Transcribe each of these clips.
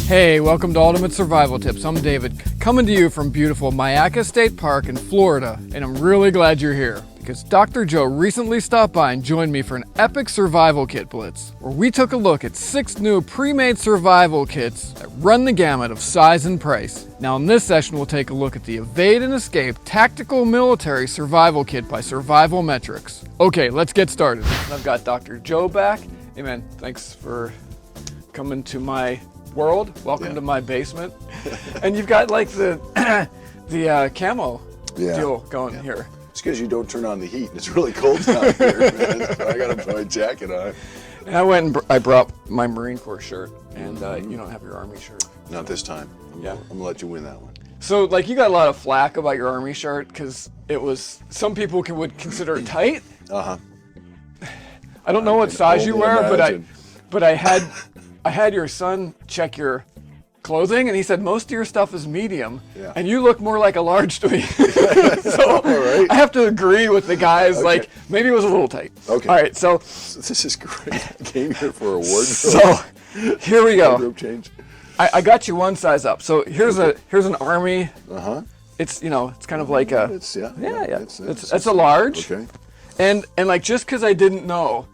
Hey, welcome to Ultimate Survival Tips. I'm David, coming to you from beautiful Mayaca State Park in Florida, and I'm really glad you're here because Dr. Joe recently stopped by and joined me for an epic survival kit blitz, where we took a look at 6 new pre-made survival kits that run the gamut of size and price. Now in this session, we'll take a look at the Evade and Escape Tactical Military Survival Kit by Survival Metrics. Okay, let's get started. I've got Dr. Joe back. Hey man, thanks for coming to my world. Welcome to my basement. And you've got like the camo deal going here. It's because you don't turn on the heat. It's really cold out here, man. So I got to put my jacket on. And I went and I brought my Marine Corps shirt, and you don't have your Army shirt. Not this time. I'm gonna let you win that one. So like you got a lot of flack about your Army shirt because it was, some people would consider it tight. I don't know what size you wear, but I had your son check your clothing, and he said most of your stuff is medium, and you look more like a large to me. So I have to agree with the guys. Like maybe it was a little tight. Okay. All right. So this is great. I came here for a wardrobe. So here we go. Wardrobe change. I got you one size up. So here's an Army. It's it's kind of like a it's a large. Okay. And like just because I didn't know.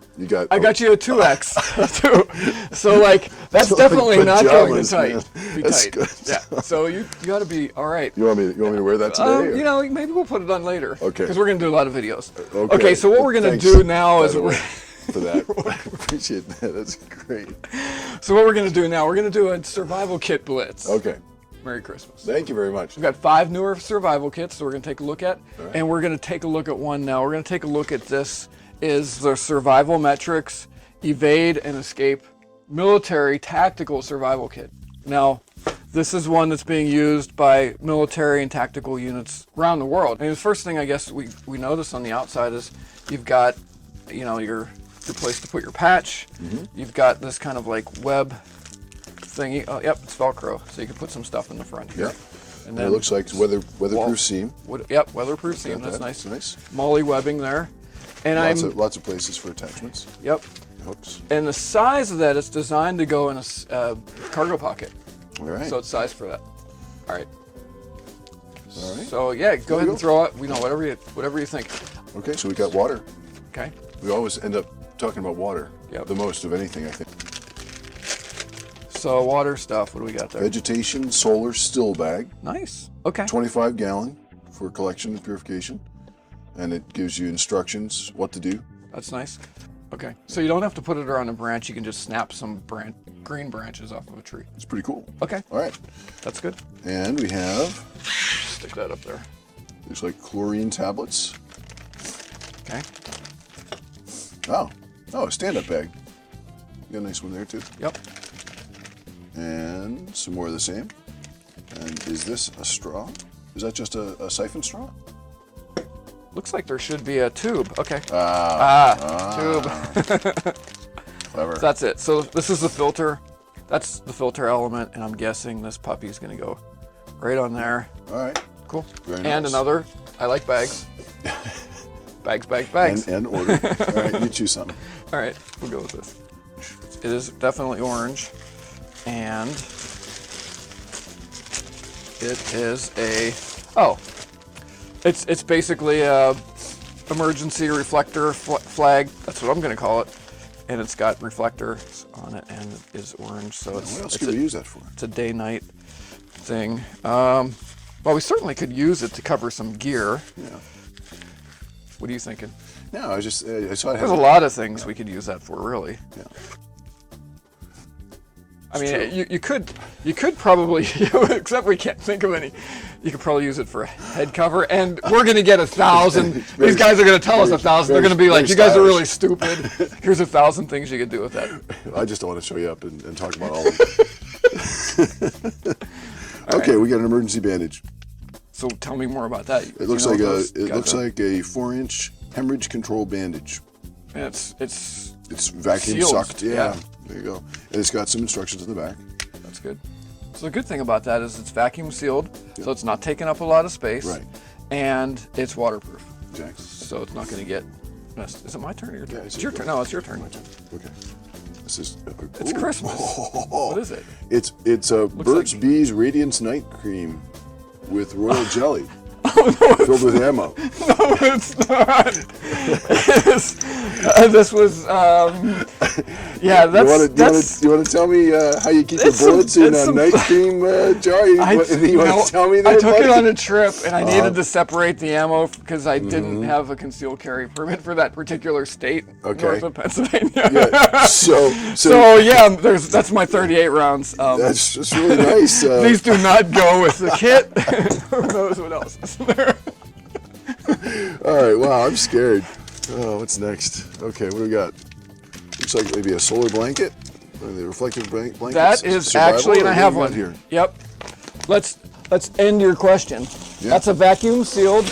I got you a 2X too. So like that's so definitely like not going to tight. That's good. Yeah. So you got to be all right. You want me to wear that today? Maybe we'll put it on later. Okay. Because we're gonna do a lot of videos. Okay. So what we're gonna do now is for that. I appreciate that. That's great. So what we're gonna do now? We're gonna do a survival kit blitz. Okay. Merry Christmas. Thank you very much. We've got 5 newer survival kits, so we're gonna take a look at, and we're gonna take a look at one now. We're gonna take a look at this. Is the Survival Metrics Evade and Escape Military Tactical Survival Kit. Now, this is one that's being used by military and tactical units around the world. And the first thing I guess we notice on the outside is you've got, your place to put your patch. You've got this kind of like web thingy. Oh, yep, it's Velcro, so you can put some stuff in the front here. And then it looks like it's weatherproof seam. Yep, weatherproof seam. That's nice. Nice. Molly webbing there. And lots of places for attachments. Yep. Hooks. And the size of that, it's designed to go in a cargo pocket. All right. So it's sized for that. All right. All right. So yeah, go ahead and throw it. Whatever you think. Okay, so we got water. Okay. We always end up talking about water. The most of anything, I think. So water stuff. What do we got there? Vegetation solar still bag. Nice. Okay. 25 gallon for collection and purification. And it gives you instructions what to do. That's nice. Okay, so you don't have to put it around a branch. You can just snap some green branches off of a tree. It's pretty cool. Okay. All right. That's good. And we have... Stick that up there. Looks like chlorine tablets. Okay. Oh, a stand-up bag. You got a nice one there too. Yep. And some more of the same. And is this a straw? Is that just a siphon straw? Looks like there should be a tube. Okay. Tube. Clever. So that's it. So this is the filter. That's the filter element, and I'm guessing this puppy's gonna go right on there. All right. Cool. Very nice. And another. I like bags. bags. And order. All right, you choose something. All right, we'll go with this. It is definitely orange, and it is It's basically a emergency reflector flag. That's what I'm going to call it. And it's got reflectors on it, and it is orange. So it's. What else could we use that for? It's a day-night thing. Well, we certainly could use it to cover some gear. Yeah. What are you thinking? No, I saw it. There's a lot of things we could use that for, really. Yeah. I mean, you could probably, except we can't think of any. You could probably use it for a head cover, and we're going to get 1,000. These guys are going to tell us 1,000. They're going to be like, you guys are really stupid. Here's 1,000 things you could do with that. I just don't want to show you up and talk about all of them. Okay, we got an emergency bandage. So tell me more about that. It looks like a 4-inch hemorrhage control bandage. And it's vacuum sealed. sucked. Yeah. There you go. And it's got some instructions in the back. That's good. So the good thing about that is it's vacuum sealed, so it's not taking up a lot of space. Right. And it's waterproof. Exactly. So it's not going to get messed. Is it my turn or your turn? Yeah, it's your turn. No, it's your turn. My turn. Okay. This is. It's Christmas. What is it? It's a Burt's like... Bees Radiance Night Cream with royal jelly. Oh, no, filled with ammo. No, it's not. This was, yeah, that's... You want to tell me how you keep your bullets in a night cream jar? You want to tell me that, I took buddy? it on a trip, and I needed to separate the ammo because I didn't have a concealed carry permit for that particular state, north of Pennsylvania. Yeah. So yeah, that's my 38 rounds. That's just really nice. These do not go with the kit. Who knows what else is there? All right, wow, I'm scared. Oh, what's next? Okay, what do we got? Looks like maybe a solar blanket. The reflective blanket. That is actually, and I have one here. Yep. Let's end your question. Yeah. That's a vacuum sealed.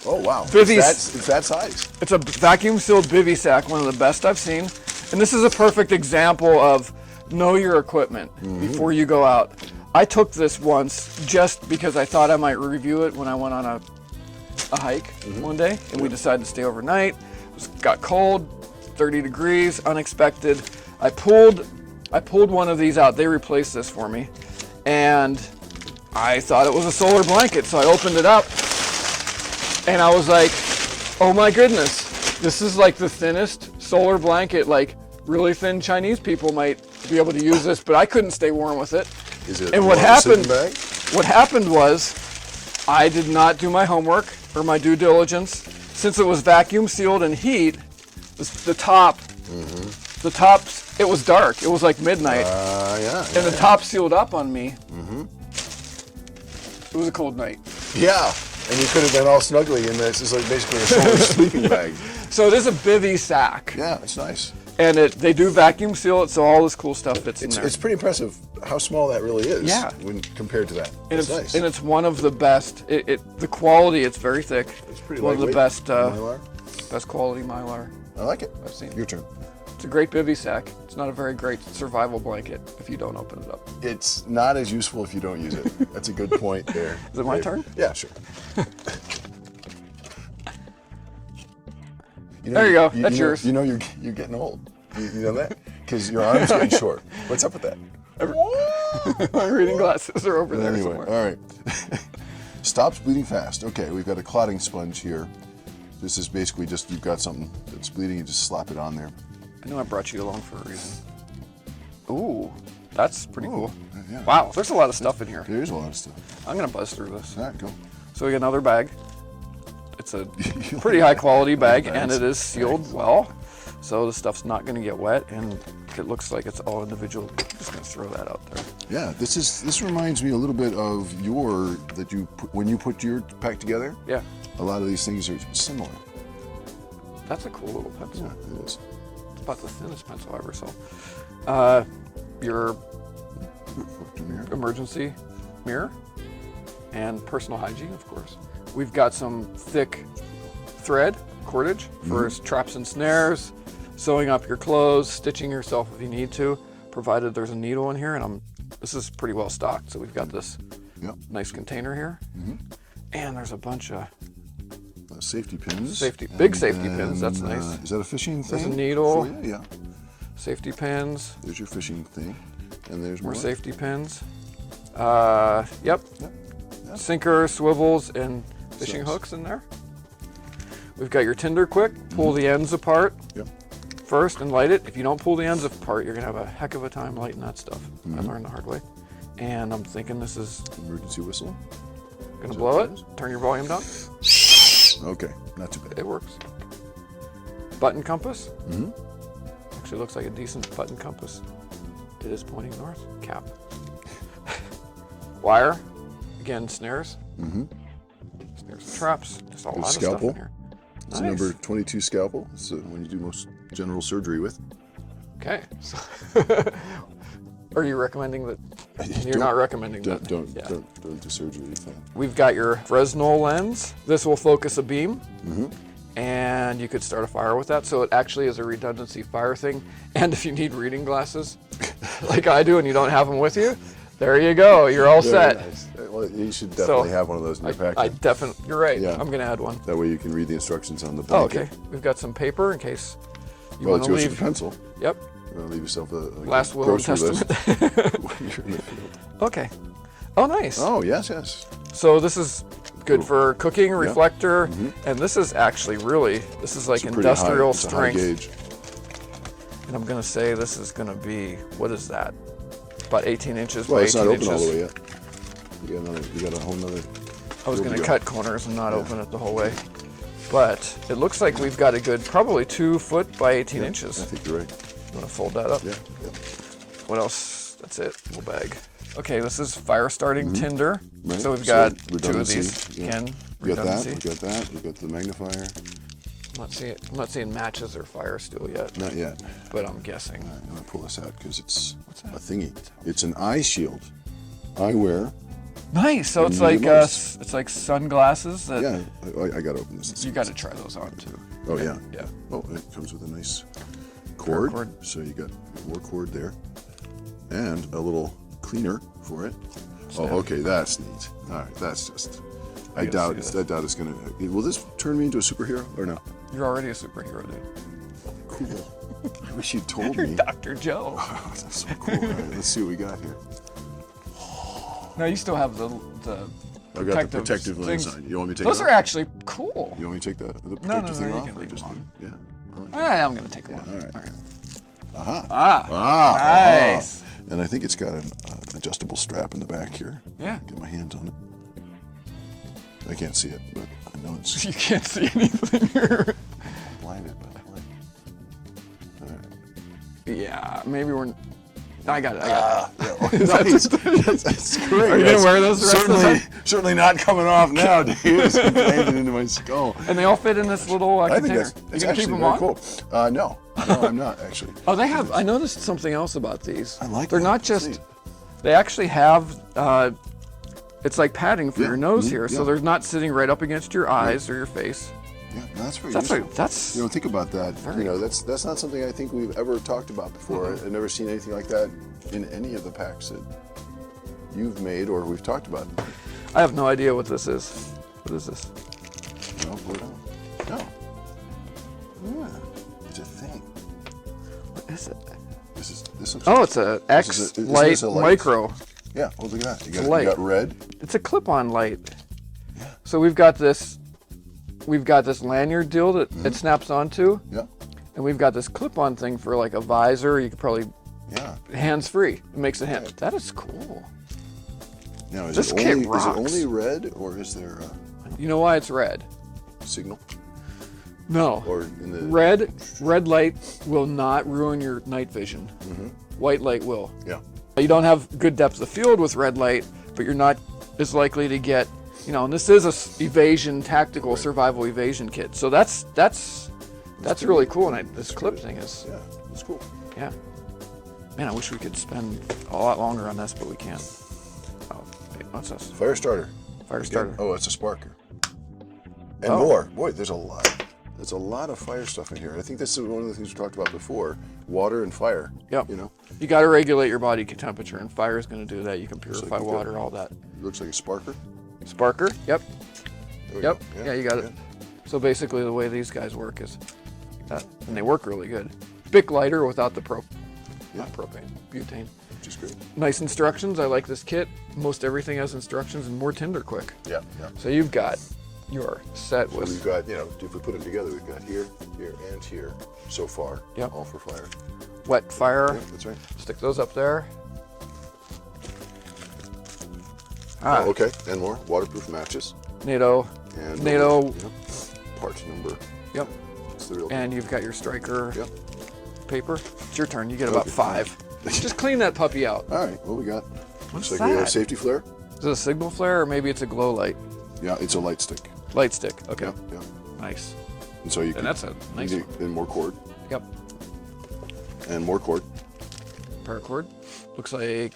Oh wow! Bivy. It's that size. It's a vacuum sealed bivy sack, one of the best I've seen, and this is a perfect example of know your equipment before you go out. I took this once just because I thought I might review it when I went on a hike one day, and we decided to stay overnight. It got cold, 30 degrees, unexpected. I pulled one of these out. They replaced this for me, and I thought it was a solar blanket, so I opened it up, and I was like, oh my goodness, this is like the thinnest solar blanket. Like really thin Chinese people might be able to use this, but I couldn't stay warm with it. Is it? And what happened was, I did not do my homework or my due diligence. Since it was vacuum sealed and heat, the top, it was dark. It was like midnight. And the top sealed up on me. It was a cold night. Yeah, and you could have been all snuggly in this. It's like basically a solar sleeping bag. So it is a bivy sack. Yeah, it's nice. And they do vacuum seal it, so all this cool stuff fits in there. It's pretty impressive how small that really is. Yeah. When compared to that. And it's nice. And it's one of the best. The quality, it's very thick. It's pretty one of the best Mylar. Best quality Mylar I like it. I've seen. Your turn. It's a great bivy sack. It's not a very great survival blanket if you don't open it up. It's not as useful if you don't use it. That's a good point there. Is it my turn? Yeah, sure. There you go. That's yours. You know you're getting old. You know that? Because your arm's getting short. What's up with that? My reading glasses are over there anyway, somewhere. All right. Stops bleeding fast. Okay, we've got a clotting sponge here. This is basically just you've got something that's bleeding, you just slap it on there. I know I brought you along for a reason. Ooh, that's pretty cool. Yeah. Wow, there's a lot of stuff in here. There is a lot of stuff. I'm gonna buzz through this. All right, go. So we got another bag. It's a pretty high quality bag, and it is sealed well. So the stuff's not going to get wet, and it looks like it's all individual. I'm just going to throw that out there. Yeah, this reminds me a little bit of when you put your pack together. Yeah. A lot of these things are similar. That's a cool little pencil. Yeah, it is. It's about the thinnest pencil I ever saw. Your emergency mirror and personal hygiene, of course. We've got some thick thread, cordage for traps and snares, sewing up your clothes, stitching yourself if you need to, provided there's a needle in here. And this is pretty well stocked, so we've got this nice container here. And there's a bunch of safety pins. Big safety pins, that's nice. Is that a fishing thing? There's a needle. For you? Yeah. Safety pins. There's your fishing thing. And there's more more safety pins. Yep. Sinker, swivels, and fishing hooks in there. We've got your tinder quick. Pull the ends apart first and light it. If you don't pull the ends apart, you're gonna have a heck of a time lighting that stuff. I learned the hard way. And I'm thinking this is emergency whistle. Gonna blow it. Turn your volume down. Okay, not too bad. It works. Button compass. Actually looks like a decent button compass. It is pointing north. Cap. Wire. Again, snares. Snares and traps. Just a lot of stuff in here. It's a number 22 scalpel. It's when you do most general surgery with. Okay. So are you recommending that? You're not recommending that. Don't do surgery. It's fine. We've got your Fresnel lens. This will focus a beam. And you could start a fire with that. So it actually is a redundancy fire thing. And if you need reading glasses, like I do, and you don't have them with you, there you go. You're all set. Nice. Well, you should definitely have one of those in your pack. I definitely. You're right. Yeah. I'm gonna add one. That way you can read the instructions on the Oh, blanket. okay. We've got some paper in case you well, want to leave. Well, it's a pencil. Yep. Leave yourself a last will and grocery list testament. when you're in the field. Okay. Oh, nice. Oh, yes. So this is good for cooking, reflector, Mm-hmm. and this is actually this is like It's a pretty industrial it's a high strength. gauge. And I'm gonna say this is gonna be, what is that? About 18 inches Well, by it's 18 not inches. open all the way yet. You got a whole nother. I was There we gonna go. cut corners and not open it the whole way. But it looks like we've got a good, probably 2 foot by 18 I inches. think you're right. I'm gonna fold that up. Yeah. What else? That's it, little bag. Okay, this is fire starting tinder. Right. So we've got 2 of redundancy, these. yeah. Again, We got that. redundancy. We got that. We got the magnifier. I'm not seeing matches or fire steel yet, Not yet. but I'm guessing. I'm gonna pull this out because it's a thingy. It's an eye shield. Eyewear. Nice. So it's You like must. it's like sunglasses that Yeah. I gotta open this. you got to try those on too. Oh yeah. Yeah. Oh, it comes with a nice cord. Paracord. So you got more cord there, and a little cleaner for it. Oh, okay, that's neat. All right, that's just. I doubt it's gonna. Will this turn me into a superhero or no? You're already a superhero, dude. Cool. I wish you'd told You're me. Dr. Joe. Oh, that's so cool. All right, let's see what we got here. No, you still have the I've got the protective lens things. on. You want me to take Those it are off? actually cool. You want me to take the No, protective thing you off? can or leave just them on. Yeah. All right. All right, I'm gonna take one. all right. All right. Aha. Ah, nice. And I think it's got an adjustable strap in the back here. Yeah. Get my hands on it. I can't see it, but I know it's You can't see anything here. blinded by the light. All right. Yeah, maybe we're. I got it. I got it. Nice. That's great. Are you gonna wear those the rest of the certainly, time? certainly not coming off now, dude. It's landed into my skull. And they all fit in this little I think container. that's You it's gonna keep actually them very on? cool. No, I'm not actually. Oh, they have. I noticed something else about these. I like They're that. not That's just. neat. They actually have. It's like padding for Yeah, your nose mhm, here, so yeah. they're not sitting right up against your eyes or your face. Yeah, no, that's very That's useful. like that's. You know, think about that. Very- That's not something I think we've ever talked about before. I've never seen anything like that in any of the packs that you've made or we've talked about. I have no idea what this is. What is this? No, no. Yeah, it's a thing. What is it? This looks. Oh, it's a X isn't light this a light? micro. Yeah. Oh, look at that. You light. got red. It's a clip-on light. Yeah. So we've got this lanyard deal that it snaps onto, Yeah. and we've got this clip-on thing for like a visor. You could probably Yeah. hands-free. It makes it hand. Right. That is cool. Now, is This it kit only rocks. red or is there You know why it's red? a signal No. or in the Red light will not ruin your night vision. White light will. Yeah. You don't have good depth of field with red light, but you're not as likely to get, and this is a evasion, tactical survival evasion kit. So that's really cool. And this clip thing is, Yeah. That's cool. yeah. Man, I wish we could spend a lot longer on this, but we can't. Oh, wait, what's this? Fire starter. Fire Again. starter. Oh, it's a sparker. And Oh. more. Boy, there's a lot. There's a lot of fire stuff in here. I think this is one of the things we talked about before. Water and fire. Yep. You know, You got to regulate your body temperature, and fire is going to do that. You can purify you water, all that. it looks like a sparker. Sparker. Yep. There we Yep. go. Yeah, you got it. So basically, the way these guys work is that, and they work really good. Bic lighter without the not propane, butane. Which is great. Nice instructions. I like this kit. Most everything has instructions and more tinder quick. Yeah. Yeah. So you've got your set So with. we've got, if we put them together, we've got here, here, and here so far. Yep. All for fire. Wet fire. Yeah, that's right. Stick those up there. Oh, okay. And more waterproof matches. NATO. And NATO. Part number. Yep. It's the real. And you've got your striker Yep. paper. It's your turn. You get about Okay. 5. Just clean that puppy out. All right. What we got? What's Looks like we have that? safety flare. Is it a signal flare or maybe it's a glow light? Yeah, it's a light stick. Light stick. Okay. Yeah. Yeah. Nice. And so you And can. that's a nice one. And more cord. Yep. And more cord. Paracord. Looks like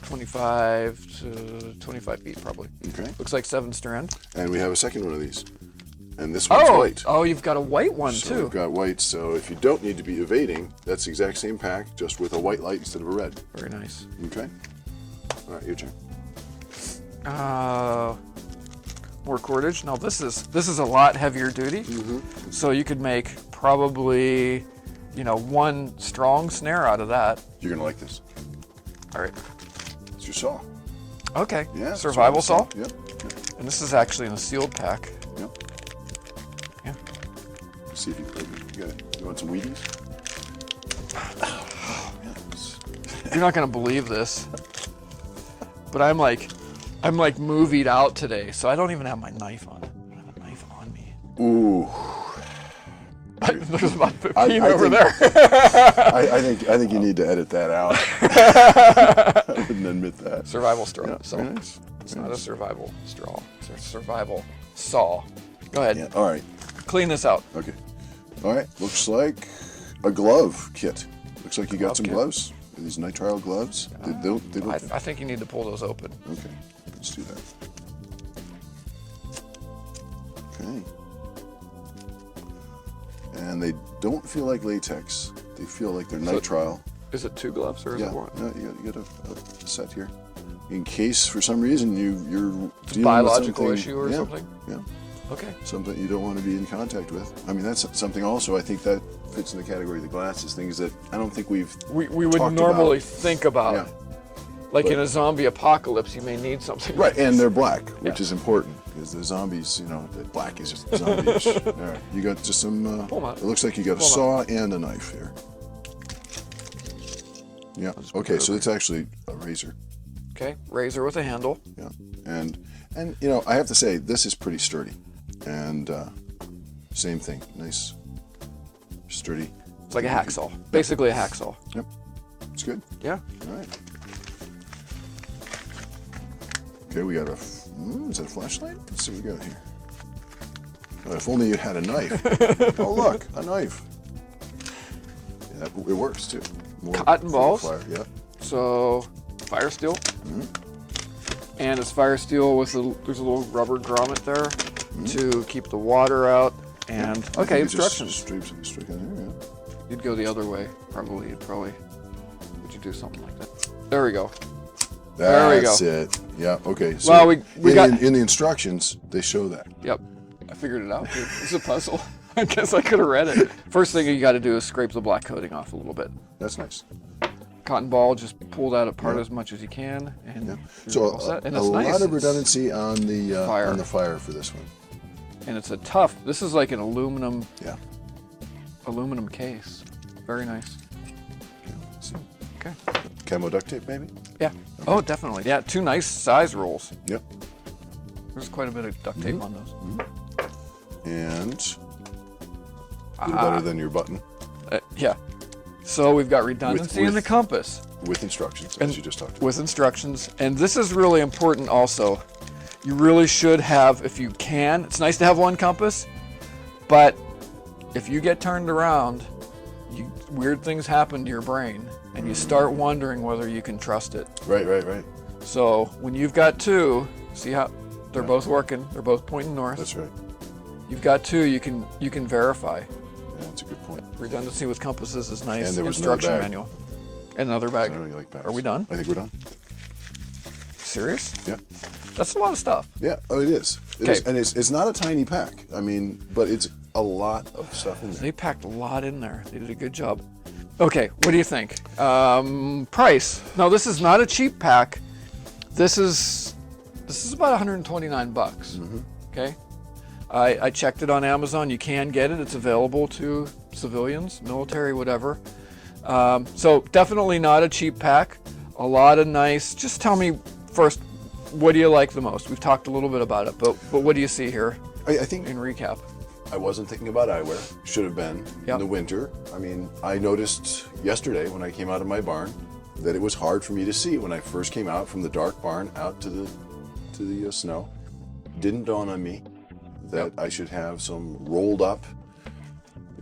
25 to 25 feet probably. Okay. Looks like 7 strand. And we have a second one of these. And this one's white. Oh, you've got a white one So too. we've got white. So if you don't need to be evading, that's the exact same pack, just with a white light instead of a red. Very nice. Okay. All right, your turn. More cordage. Now this is a lot heavier duty. Mm-hmm. So you could make probably you know, one strong snare out of that. You're gonna like this. All right. It's your saw. Okay. Yeah. Survival saw. Yep. And this is actually in a sealed pack. Yep. Yeah. Let's see if you want some Wheaties? Oh, man. You're not gonna believe this, but I'm like movied out today, so I don't even have my knife on. I don't have a knife on me. Ooh. There's about 15 over there. I think you need to edit that out. I wouldn't admit that. Survival straw. Yeah, So very nice. it's not a survival straw. It's a survival saw. Go ahead. Yeah. All right. Clean this out. Okay. All right. Looks like a glove kit. Looks like you got some gloves. These nitrile gloves. They look. I think you need to pull those open. Okay. Let's do that. Okay. And they don't feel like latex. They feel like they're nitrile. Is it 2 gloves or is it 1? No, you got a set here. In case for some reason you're dealing biological with issue or something? Yeah. Okay. Something you don't want to be in contact with. I mean, that's something also I think that fits in the category of the glasses, things that I don't think we would normally think about. Yeah. Like in a zombie apocalypse, you may need something. Right, and they're black, which is important because the zombies, you know, the black is just zombie-ish. All right, you got just some. It looks like you got a saw and a knife here. Yeah. Okay, so it's actually a razor. Okay, razor with a handle. Yeah, and you know, I have to say this is pretty sturdy, and same thing, nice, sturdy. It's like a hacksaw, basically a hacksaw. Yep, it's good. Yeah. All right. Okay, we got is that a flashlight? Let's see what we got here. Oh, if only you had a knife. Oh, look, a knife. Yeah, it works too. More cotton balls. Fire. Yeah. So, fire steel. And it's fire steel with there's a little rubber grommet there to keep the water out. And okay, instructions. Straight in here, yeah. You'd go the other way, probably. Would you do something like that? There we go. That's it. Yeah. Okay. So well, we got in the instructions they show that. Yep. I figured it out. It's a puzzle. I guess I could have read it. First thing you got to do is scrape the black coating off a little bit. That's nice. Cotton ball, just pull that apart as much as you can, and so all set. And a it's nice. lot of redundancy on the fire. Fire for this one. And it's a tough. This is like an aluminum. Yeah. Aluminum case. Very nice. Okay. Camo duct tape, maybe? Yeah. Okay. Oh, definitely. Yeah, 2 nice size rolls. Yep. There's quite a bit of duct tape on those. And a little better than your button. Yeah. So we've got redundancy in the compass. With instructions, as you just talked about. With instructions. And this is really important also. You really should have, if you can, it's nice to have one compass, but if you get turned around, weird things happen to your brain, and you start wondering whether you can trust it. Right. So when you've got 2, see how they're both working, they're both pointing north. That's right. You've got 2, you can verify. Yeah, that's a good point. Redundancy with compasses is nice. And there was instruction another bag. manual. And another bag. I know you like bags. Are we done? I think we're done. Serious? Yeah. That's a lot of stuff. Yeah. Oh, it is. It is. And it's not a tiny pack. I mean, but it's a lot of stuff in there. They packed a lot in there. They did a good job. Okay, what do you think? Price. No, this is not a cheap pack. This is about 129 bucks. Okay. I checked it on Amazon. You can get it. It's available to civilians, military, whatever. So definitely not a cheap pack. A lot of nice. Just tell me first, what do you like the most? We've talked a little bit about it, but what do you see here? I think in recap. I wasn't thinking about eyewear. Should have been in the winter. I mean, I noticed yesterday when I came out of my barn that it was hard for me to see when I first came out from the dark barn out to the snow. Didn't dawn on me that I should have some rolled up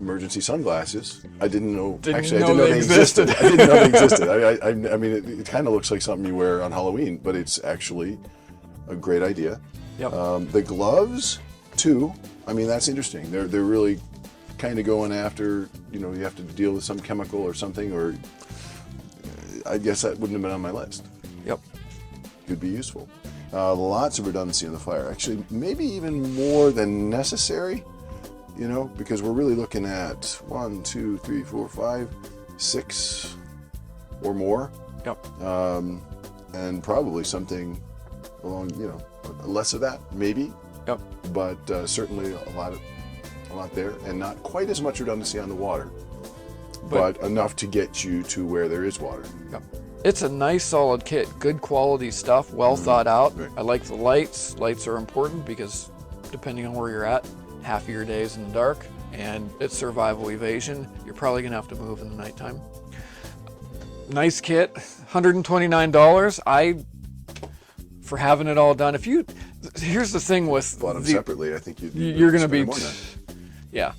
emergency sunglasses. I didn't know. I didn't know they existed. I didn't know they existed. I mean, it kind of looks like something you wear on Halloween, but it's actually a great idea. Yep. The gloves too. I mean, that's interesting. They're really kind of going after, you know, you have to deal with some chemical or something, or I guess that wouldn't have been on my list. Yep. Could be useful. Lots of redundancy in the fire. Actually, maybe even more than necessary. you know, because we're really looking at 1, 2, 3, 4, 5, 6 or more. Yep. And probably something along, you know, less of that, maybe. Yep. But certainly a lot there, and not quite as much redundancy on the water, but enough to get you to where there is water. Yep. It's a nice solid kit, good quality stuff, well thought out. Right. I like the lights. Lights are important because depending on where you're at, half of your day is in the dark, and it's survival evasion. You're probably gonna have to move in the nighttime. Nice kit, $129. For having it all done. Here's the thing with Bought them separately, I think you're gonna be more than that. Yeah,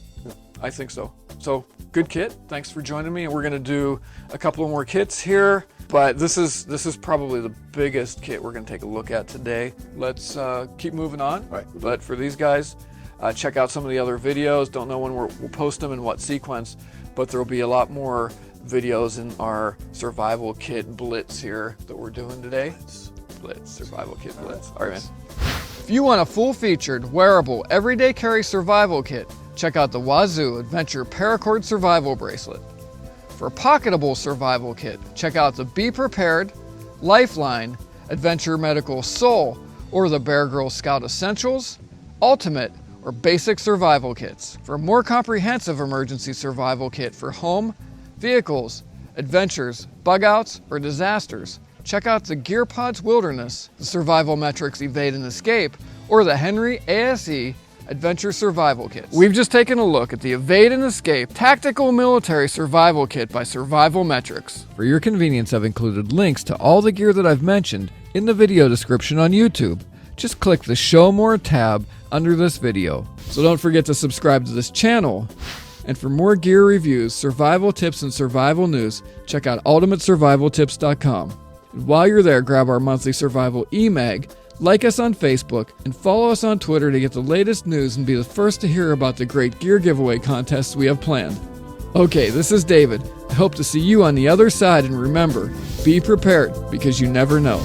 I think so. So good kit. Thanks for joining me. And we're gonna do a couple of more kits here, but this is probably the biggest kit we're gonna take a look at today. Let's keep moving on. Right. But for these guys, check out some of the other videos. Don't know when we'll post them in what sequence, but there'll be a lot more videos in our survival kit blitz here that we're doing today. Blitz, survival kit blitz. All right, man. If you want a full-featured, wearable, everyday carry survival kit, check out the WAZOO Adventure Paracord Survival Bracelet. For a pocketable survival kit, check out the Be Prepared, LifeLine, Adventure Medical Soul, or the Bear Grylls Scout Essentials, Ultimate, or Basic Survival Kits. For a more comprehensive emergency survival kit for home, vehicles, adventures, bug-outs, or disasters, check out the GearPods Wilderness, the Survival Metrics Evade and Escape, or the Henry ASE Adventure Survival Kits. We've just taken a look at the Evade and Escape Tactical Military Survival Kit by Survival Metrics. For your convenience, I've included links to all the gear that I've mentioned in the video description on YouTube. Just click the Show More tab under this video. So don't forget to subscribe to this channel. And for more gear reviews, survival tips, and survival news, check out ultimatesurvivaltips.com. And while you're there, grab our monthly survival e-mag, like us on Facebook, and follow us on Twitter to get the latest news and be the first to hear about the great gear giveaway contests we have planned. Okay, this is David. I hope to see you on the other side, and remember, be prepared because you never know.